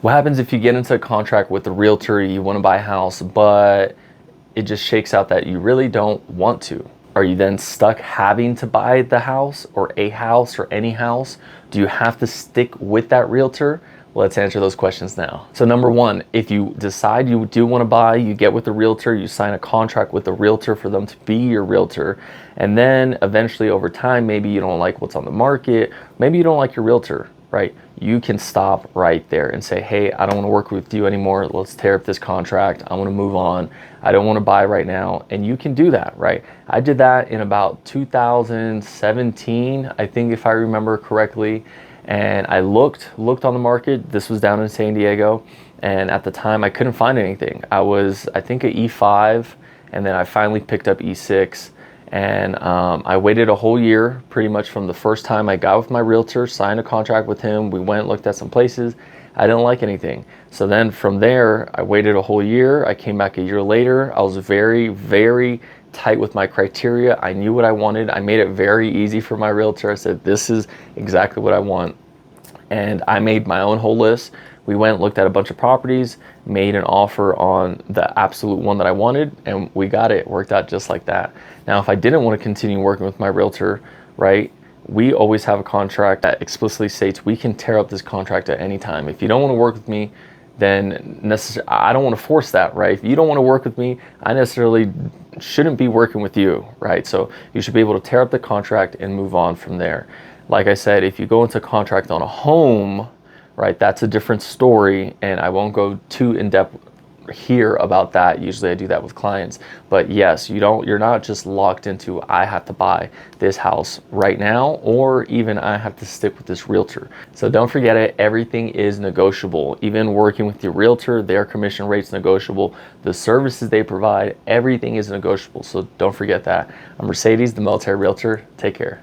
What happens if you get into a contract with a realtor, you want to buy a house, but it just shakes out that you really don't want to? Are you then stuck having to buy the house or a house or any house? Do you have to stick with that realtor? Let's answer those questions now. So number one, if you decide you do want to buy, you get with the realtor, you sign a contract with the realtor for them to be your realtor. And then eventually over time, maybe you don't like what's on the market. Maybe you don't like your realtor, right? You can stop right there and say, hey, I don't want to work with you anymore. Let's tear up this contract. I want to move on. I don't want to buy right now. And you can do that, right? I did that in about 2017, I think, if I remember correctly. And I looked on the market. This was down in San Diego. And at the time, I couldn't find anything. I was, I think, at E5, and then I finally picked up E6. And I waited a whole year, pretty much from the first time I got with my realtor, signed a contract with him. We went, looked at some places. I didn't like anything. So then from there, I waited a whole year. I came back a year later. I was very, very tight with my criteria. I knew what I wanted. I made it very easy for my realtor. I said, this is exactly what I want. And I made my own whole list. We went, looked at a bunch of properties, made an offer on the absolute one that I wanted, and we got it. It worked out just like that. Now, if I didn't want to continue working with my realtor, right, we always have a contract that explicitly states we can tear up this contract at any time. If you don't want to work with me, then I don't want to force that, right? If you don't want to work with me, I necessarily shouldn't be working with you, right? So you should be able to tear up the contract and move on from there. Like I said, if you go into contract on a home, right, that's a different story, and I won't go too in depth here about that. Usually I do that with clients. But yes, you're not just locked into, I have to buy this house right now, or even I have to stick with this realtor. So don't forget it, everything is negotiable. Even working with your realtor, their commission rate's negotiable. The services they provide, everything is negotiable. So don't forget that. I'm Mercedes, the Military Realtor. Take care.